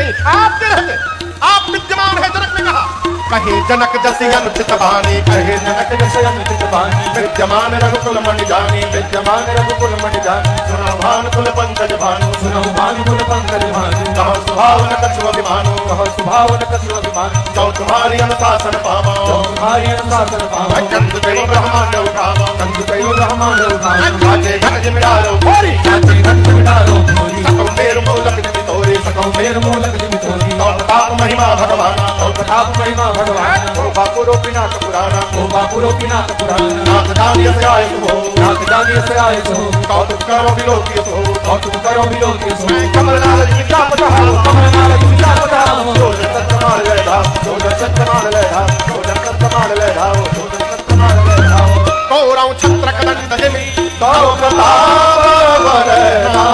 नहीं, आपके रहते आप विद्यमान है। जनक ने कहा, कहे जनक जस अनुचित बानी, कहे जनक जस अनुचित बानी, विद्यमान रघुकुल मणि जानी, विद्यमान रघुकुल मणि जानी, सुनो भानुकुल पंकज भानु, सुनो भानुकुल पंकज भानु, कहो सुभाव न कछु अभिमानो, कहो सुभाव न कछु अभिमानो, जो तुम्हारी अनुशासन पावा, जो तुम्हारी अनुशासन पावा, कंद कयो ब्रह्मांड उठावा, कंद कयो ब्रह्मांड उठावा, साचे घट मिटारो भोरी, साचे घट मिटारो भोरी, सकौ मेरु मूलक जिमि तोरी, सकौ मेरु मूलक जिमि तोरी, तो प्रताप महिमा भगवाना, तो प्रताप महिमा भगवान, ओ बापुरो पिनाक पुराना, ओ बापुरो पिनाक पुराना, नाथ जानिय से आए हो, नाथ जानिय से आए हो, कौतुक करो विलोकिय सो, कौतुक करो विलोकिय सो, कमल नाल जिमिता पठाओ, कमल नाल जिमिता पठाओ, जो जगत कमाल ले धाओ, जो जगत कमाल ले धाओ, जो जगत कमाल ले धाओ, जो जगत कमाल ले धाओ, कौरव छत्र कदंड जिमि, तो प्रताप वरना,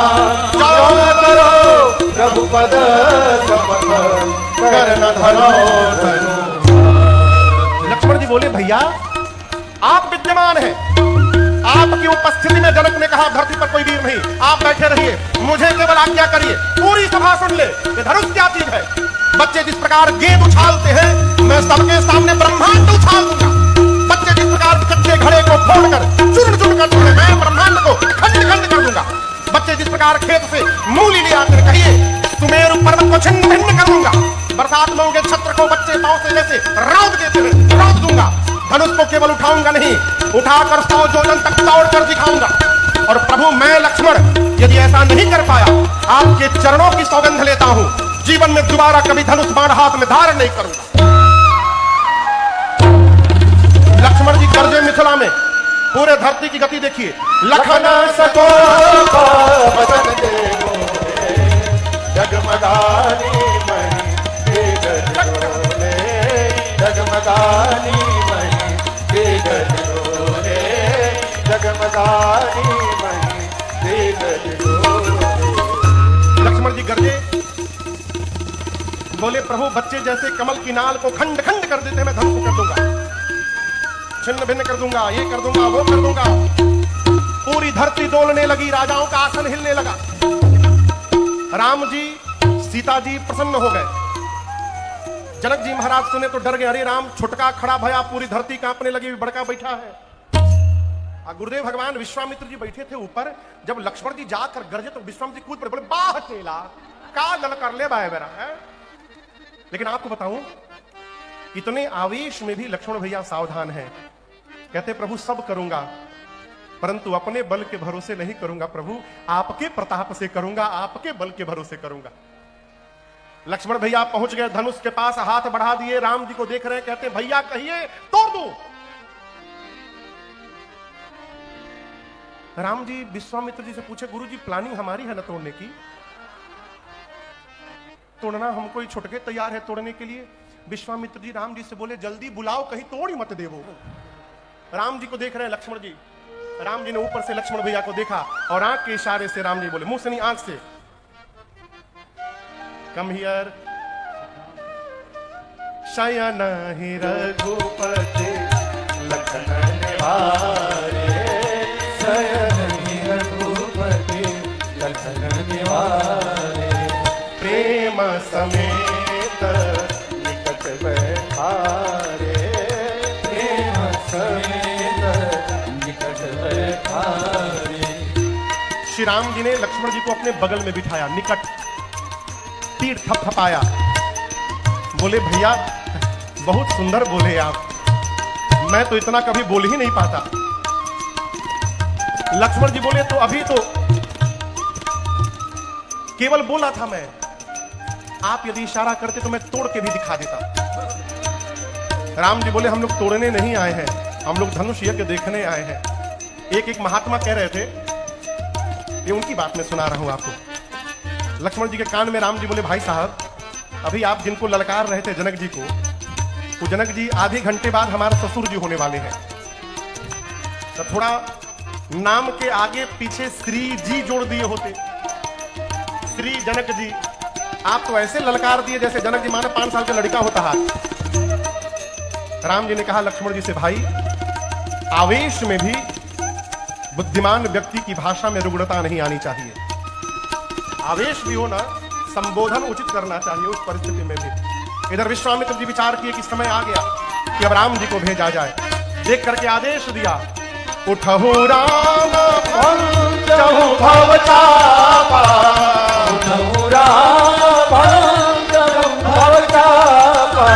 जो करो रघुपद सपथ, कर न धरो धनु। लक्ष्मण जी बोले, भैया आप विद्यमान हैं, आपकी उपस्थिति में जनक ने कहा धरती पर कोई वीर नहीं, आप बैठे रहिए, मुझे केवल आज्ञा करिए। पूरी सभा सुन ले, ये धनुष क्या चीज है। बच्चे जिस प्रकार गेंद उछालते हैं, मैं सबके सामने ब्रह्मांड उछाल दूंगा। बच्चे जिस प्रकार कच्चे घड़े को फोड़कर चूर्ण चूर्ण कर दूंगा, मैं ब्रह्मांड को खंड खंड कर दूंगा। बच्चे जिस प्रकार खेत से मूली ले आकर कहिए सुमेरु पर्वत को छिन्न भिन्न कर दूंगा। बरसात में उगे छत्र को बच्चे पांव से जैसे रौंद देते हैं, रौंद दूंगा। धनुष को केवल उठाऊंगा नहीं, उठाकर 100 योजन तक दौड़ कर दिखाऊंगा। और प्रभु मैं लक्ष्मण यदि ऐसा नहीं कर पाया, आपके चरणों की सौगंध लेता हूं, जीवन में दोबारा कभी धनुष बाण हाथ में धारण नहीं करूंगा। लक्ष्मण जी गरजे मिथिला में, पूरे धरती की गति देखिए। लखन सको बदन देवो जगमगानी मणि तेज डोले, जगमगानी मणि तेज डोले, जगमगानी मणि तेज डोले। लक्ष्मण जी गरजे, बोले प्रभु बच्चे जैसे कमल की नाल को खंड खंड कर देते हैं, मैं धनुष कर दूंगा, छिन्न भिन्न कर दूंगा, ये कर दूंगा, वो कर दूंगा। पूरी धरती डोलने लगी, राजाओं का आसन हिलने लगा। राम जी सीता जी प्रसन्न हो गए। जनक जी महाराज सुने तो डर गए, अरे राम छुटका खड़ा भया, पूरी धरती कांपने लगी, बड़का बैठा है। गुरुदेव भगवान विश्वामित्र जी बैठे थे ऊपर, जब लक्ष्मण जी जाकर गरजे तो विश्वामित्र जी कूद पड़े, बोले बाह चेला का लल कर ले बाय मेरा है। लेकिन आपको बताऊं, इतने आवेश में भी लक्ष्मण भैया सावधान हैं। कहते प्रभु सब करूंगा, परंतु अपने बल के भरोसे नहीं करूंगा प्रभु, आपके प्रताप से करूंगा, आपके बल के भरोसे करूंगा। लक्ष्मण भैया पहुंच गए, धनुष के पास हाथ बढ़ा दिए, राम जी को देख रहे हैं, कहते भैया कहिए तोड़ दूं। राम जी विश्वामित्र जी से पूछे, गुरु जी प्लानिंग हमारी है ना तोड़ने की, तोड़ना हमको ही छुटके तैयार है तोड़ने के लिए। विश्वामित्र जी राम जी से बोले, जल्दी बुलाओ, कहीं तोड़ ही मत देवो। राम जी को देख रहे हैं लक्ष्मण जी, राम जी ने ऊपर से लक्ष्मण भैया को देखा और आंख के इशारे से राम जी बोले, मुंह से नहीं आंख से, कम हियर। शयन ही रघुपति लखन निवारे, शयन ही रघुपति लखन निवारे, प्रेम समेत निकट बैठारे, प्रेम समेत निकट बैठारे। श्री राम जी ने लक्ष्मण जी को अपने बगल में बिठाया, निकट, पीठ थपथपाया, बोले भैया बहुत सुंदर बोले आप, मैं तो इतना कभी बोल ही नहीं पाता। लक्ष्मण जी बोले तो अभी तो केवल बोला था मैं, आप यदि इशारा करते तो मैं तोड़ के भी दिखा देता। राम जी बोले हम लोग तोड़ने नहीं आए हैं, हम लोग धनुष यज्ञ देखने आए हैं। एक एक महात्मा कह रहे थे, ये उनकी बात मैं सुना रहा हूं आपको। लक्ष्मण जी के कान में राम जी बोले, भाई साहब अभी आप जिनको ललकार रहे थे जनक जी को, तो जनक जी आधे घंटे बाद हमारे ससुर जी होने वाले हैं, तो थोड़ा नाम के आगे पीछे श्री जी जोड़ दिए होते, श्री जनक जी। आप तो ऐसे ललकार दिए जैसे जनक जी माने 5 साल का लड़का होता है। राम जी ने कहा लक्ष्मण जी से, भाई आवेश में भी बुद्धिमान व्यक्ति की भाषा में रुग्णता नहीं आनी चाहिए। आवेश भी हो ना, संबोधन उचित करना चाहिए उस परिस्थिति में भी। इधर विश्वामित्र जी विचार किए कि समय आ गया कि अब राम जी को भेजा जाए। देख करके आदेश दिया, उठहु राम भंजहु भव चापा, उठहु राम भंजहु भव चापा,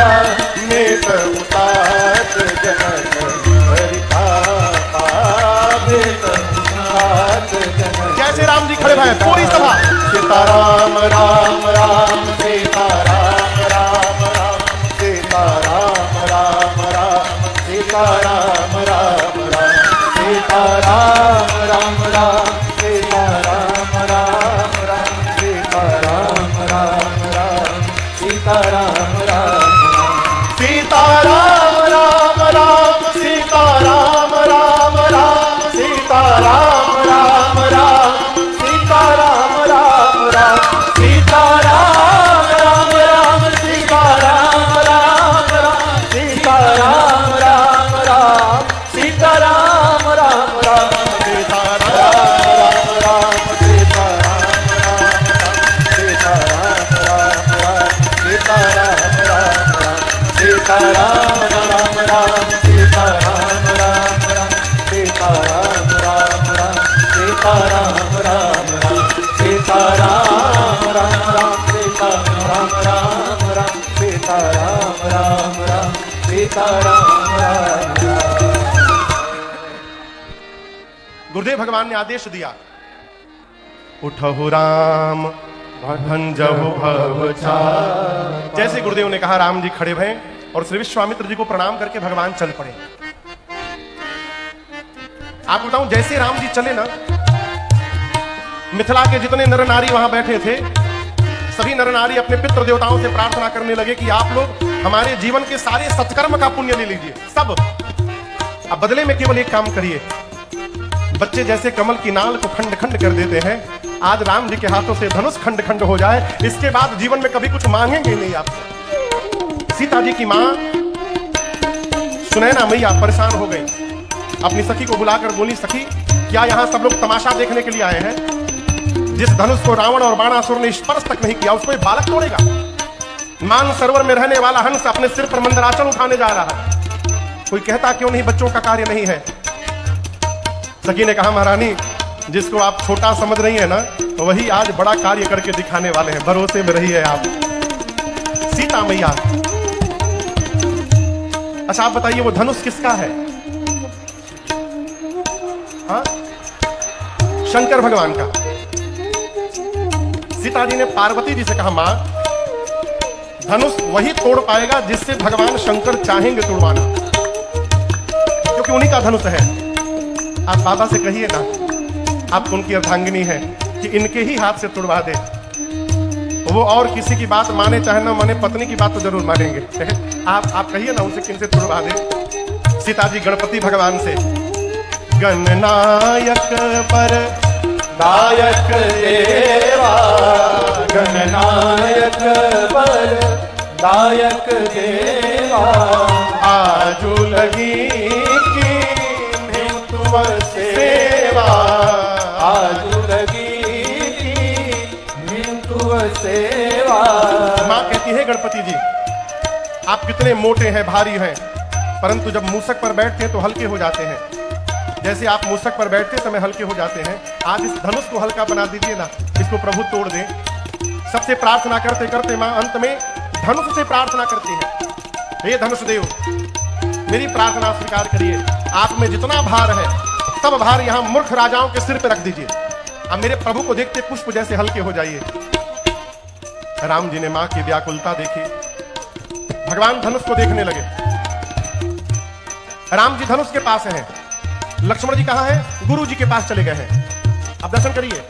नेत उतात जनक हरितापा, नेत उतात जनक। जैसे राम जी खड़े भय पूरी सभा सीता राम राम राम सीता राम राम राम सीता राम राम राम सीता राम राम राम सीता राम राम राम सीता राम राम राम सीता राम राम राम सीता राम राम सीता राम राम राम सीता राम राम राम सीता राम राम राम सीता राम राम राम सीता राम राम राम सीता राम राम राम सीता राम राम राम सीता राम राम राम सीता राम राम सीता राम राम राम सीता राम राम राम सीता राम राम राम सीता राम राम राम सीता राम राम राम सीता राम राम राम सीता राम राम राम सीता राम राम राम सीता राम राम राम सीता राम राम राम। गुरुदेव भगवान ने आदेश दिया, उठहु राम भंजहु भव चापा। जैसे गुरुदेव ने कहा राम जी खड़े भय और श्री विश्वामित्र जी को प्रणाम करके भगवान चल पड़े। आपको बताऊं, जैसे राम जी चले ना, मिथिला के जितने नर नारी वहां बैठे थे, सभी नर नारी अपने पितृ देवताओं से प्रार्थना करने लगे कि आप लोग हमारे जीवन के सारे सत्कर्म का पुण्य ले लीजिए सब। अब बदले में केवल एक काम करिए, बच्चे जैसे कमल की नाल को खंड खंड कर देते हैं, आज राम जी के हाथों से धनुष खंड खंड हो जाए, इसके बाद जीवन में कभी कुछ मांगेंगे नहीं आपसे। सीता जी की मां सुनैना मैया परेशान हो गई, अपनी सखी को बुलाकर बोली, सखी क्या यहां सब लोग तमाशा देखने के लिए आए हैं? जिस धनुष को रावण और बाणासुर ने स्पर्श तक नहीं किया उसको बालक तोड़ेगा। मान सरोवर में रहने वाला हंस अपने सिर पर मंदराचल उठाने जा रहा है, कोई कहता क्यों नहीं बच्चों का कार्य नहीं है? सखी ने कहा, महारानी जिसको आप छोटा समझ रही है ना, तो वही आज बड़ा कार्य करके दिखाने वाले हैं, भरोसे में रही है आप। सीता मैया, अच्छा आप बताइए वो धनुष किसका है? हाँ, शंकर भगवान का। सीता जी ने पार्वती जी से कहा, मां धनुष वही तोड़ पाएगा जिससे भगवान शंकर चाहेंगे तोड़वाना, क्योंकि उन्हीं का धनुष है। आप बाबा से कहिए ना, आप उनकी अर्धांगिनी है, कि इनके ही हाथ से तोड़वा दे। वो और किसी की बात माने चाहे ना माने, पत्नी की बात तो जरूर मानेंगे। आप कहिए ना उनसे किनसे तोड़वा दे। सीता जी गणपति भगवान से, गणनायक पर नायक देवा, गणनायक पर नायक देवा, आजू लगी की तुम सेवा, आजू लगी की तुम सेवा। मां कहती है, गणपति जी आप कितने मोटे हैं, भारी हैं, परंतु जब मूसक पर बैठते हैं तो हल्के हो जाते हैं। जैसे आप मूसक पर बैठते समय हल्के हो जाते हैं, आज इस धनुष को हल्का बना दीजिए ना, इसको प्रभु तोड़ दे। सबसे प्रार्थना करते करते मां अंत में धनुष से प्रार्थना करती है, हे धनुष देव मेरी प्रार्थना स्वीकार करिए, आप में जितना भार है सब भार यहाँ मूर्ख राजाओं के सिर पे रख दीजिए, अब मेरे प्रभु को देखते पुष्प जैसे हल्के हो जाइए। राम जी ने मां की व्याकुलता देखी, भगवान धनुष को देखने लगे। राम जी धनुष के पास हैं, लक्ष्मण जी कहां हैं? गुरु जी के पास चले गए हैं। अब दर्शन करिए,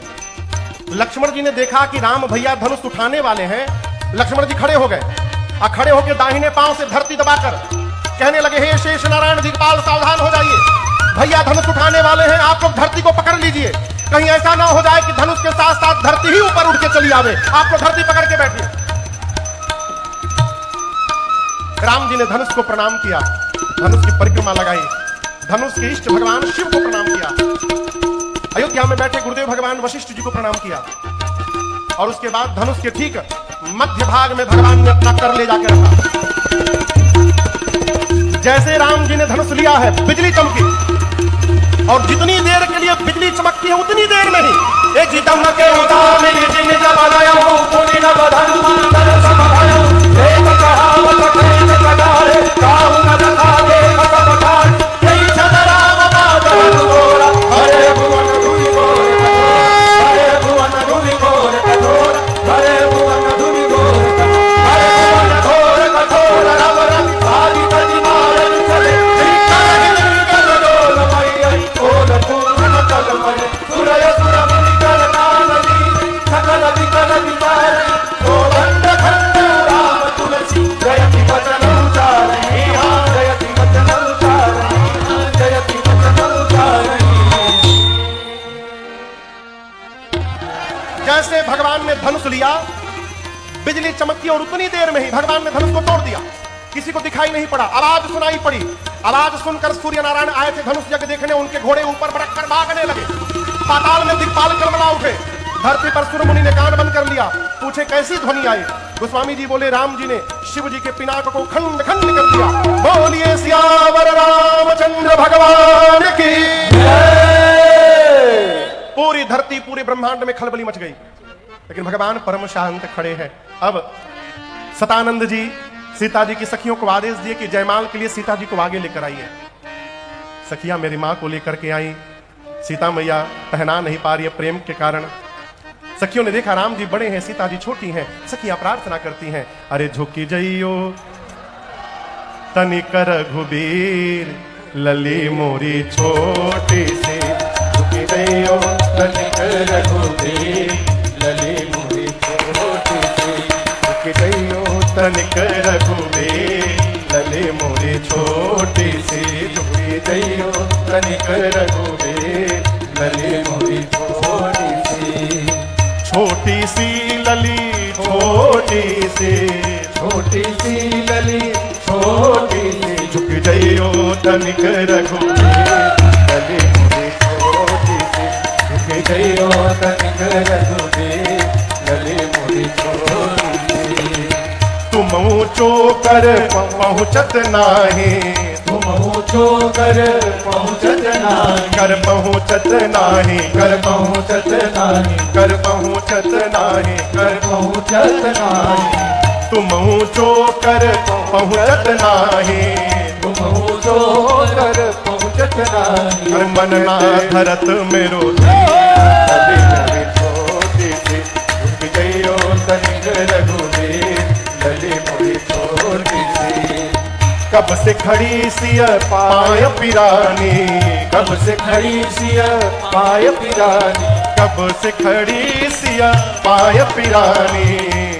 लक्ष्मण जी ने देखा कि राम भैया धनुष उठाने वाले हैं, लक्ष्मण जी खड़े हो गए और खड़े होकर दाहिने पांव से धरती दबाकर कहने लगे, हे शेष नारायण दिग्पाल सावधान हो जाइए, भैया धनुष उठाने वाले हैं, आप लोग धरती को पकड़ लीजिए, कहीं ऐसा ना हो जाए कि धनुष के साथ साथ धरती ही ऊपर उठ के चली आवे, आप लोग धरती पकड़ के बैठिए। राम जी ने धनुष को प्रणाम किया, धनुष की परिक्रमा लगाई, धनुष के इष्ट भगवान शिव को प्रणाम किया, अयोध्या में बैठे गुरुदेव भगवान वशिष्ठ जी को प्रणाम किया और उसके बाद धनुष के ठीक मध्य भाग में भगवान ने अपना कर ले जाकर रखा। जैसे राम जी ने धनुष लिया है, बिजली चमकी, और जितनी देर के लिए बिजली चमकती है उतनी देर में ही एक जितम के उदामिनी जिन जब बनाया हो पुनि न बधन मंदर समायो एक कहावत कहीं कटारे काहू न रखा दे सब ठान यही छदराम बादल गोरा हरे भुवन धुनि गोर हरे भुवन धुनि गोर कठोर हरे भुवन धुनि गोर हरे भुवन घोर कठोर रवर आदि कति मारन चले करोल मई ओल पूर्ण कल मय सुरय सुर मुनि कर नाननी सकल विकल विचार गोवंद खंड राम तुलसी जयति वचन उचारणी जयति वचन उचारणी जयति वचन उचारणी। जैसे भगवान ने धनुष लिया, बिजली चमकी और उतनी देर में ही भगवान ने धनुष को तोड़ दिया। किसी को दिखाई नहीं पड़ा, आवाज सुनाई पड़ी। आवाज सुनकर सूर्य नारायण आए थे धनुष यज्ञ देखने, उनके घोड़े ऊपर बढ़ कर भागने लगे। पाताल में दिक्पाल करबला उठे, धरती पर सुर मुनि ने कान बंद कर लिया। पूछे कैसी ध्वनि आई? गोस्वामी जी बोले राम जी ने शिव जी के पिनाक को खंड खंड कर दिया। बोलिए सियावर रामचंद्र भगवान की जय। पूरी धरती पूरे ब्रह्मांड में खलबली मच गई, लेकिन भगवान परम शांत खड़े हैं। अब सतानंद जी सीता जी की सखियों को आदेश दिए कि जयमाल के लिए सीता जी को आगे लेकर आइए। सखियां मेरी मां को लेकर के आई, सीता मैया पहना नहीं पा रही है प्रेम के कारण। सखियों ने देखा राम जी बड़े हैं, सीता जी छोटी हैं। सखियां प्रार्थना करती हैं, अरे झुकी जइयो तनिकर घुबीर लली मोरी छोटी सी, झुकी जइयो तनिकर घुबीर लली मोरी छोटी सी, झुकी जइयो तनिकर घुबीर लली मोरी छोटी सी, झुकी जइयो तनिकर घुबीर लली मोरी छोटी सी। छोटी सी लली छोटी सी, छोटी सी लली छोटी सी, झुक जइयो तनिकर घुबीर लली मोरी छोटी सी, झुक जइयो तनिकर घुबीर लली मोरी छोटी सी। तुम ऊंचो कर पहुँचत नाही, तुम ऊंचो कर पहुँचत नाही, कर पहुँचत नाही, कर पहुँचत नाही, कर पहुँचत नाही, कर पहुँचत नाही। तुम ऊंचो कर पहुँचत नाही, तुम ऊंचो कर पहुँचत नाही, कर मन ना धरत मेरो लली मोरी छोटी सी, झुक जइयो तनिकर घुबीर लली मोरी छोटी सी। कब से खड़ी सिया पाय पिरानी, कब से खड़ी सिया पाय पिरानी, कब से खड़ी सिया पाय पिरानी,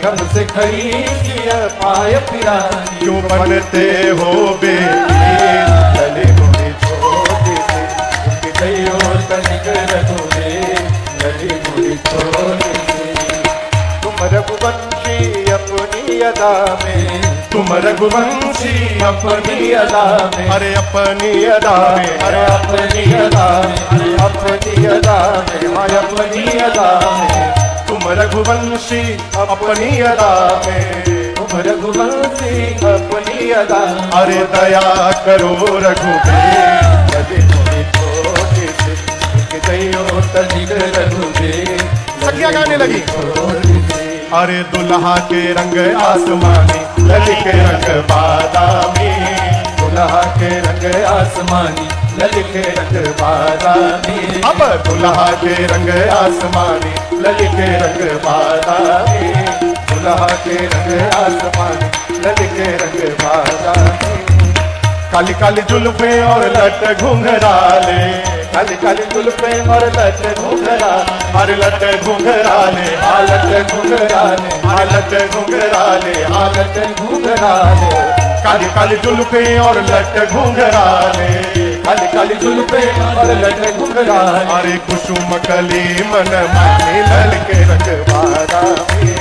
कब से खड़ी सिया पाय पिरानी। क्यों बनते हो बेवीर लली मोरी छोटी सी, झुक जइयो तनिकर घुबीर लली मोरी छोटी सी। तुम रघुवंशी अपनी अदा में, तुम रघुवंशी अपनी अदा में, अरे अपनी अदा में, अरे अपनी अदा में, अरे अपनी अदा में, अरे अपनी अदा में। तुम रघुवंशी अपनी अदा में, तुम रघुवंशी अपनी अदा। अरे दया करो रघुबीर लली मोरी छोटी सी, झुक जइयो तनिकर घुबीर। सखियां गाने लगी, अरे दुल्हा के रंग आसमानी लली के रंग बादामी, दुल्हा के रंग आसमानी लली के रंग बादामी। अब दुल्हा के रंग आसमानी लली के रंग बादामी, दुल्हा के रंग आसमानी लली के रंग बादामी। काली काली जुल्फे और लट घुंघराले, काली काली जुल्फे और लट घुंघरा, अरे लट घुंघराले, लट घुंघराले, लट घुंघराले, लट घुंघराले। काली काली जुल्फे और लट घुंघराले, काली काली जुल्फे और लट घुंघराले। अरे कुसुम कली मन मानी लल के रंग बादामी,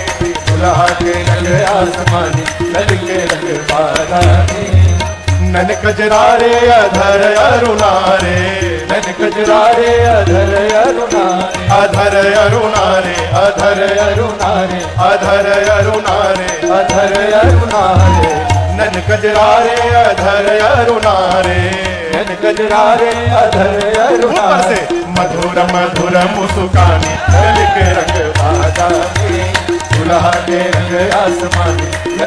दुल्हा के रंग आसमानी लल के रंग बादामी। नन कजरारे अधर अरुणारे, नन कजरारे अधर अरुणारे, अधर अरुणारे, अधर अरुणारे, अधर अरुणारे, अधर अरुणारे, नन कजरारे अधर अरुणारे, नन कजरारे अधर ऊपर अरुणारे। से मधुर मधुर मुस्कानी, दिल के रंग बादामी दुल्हा के रंग आसमानी।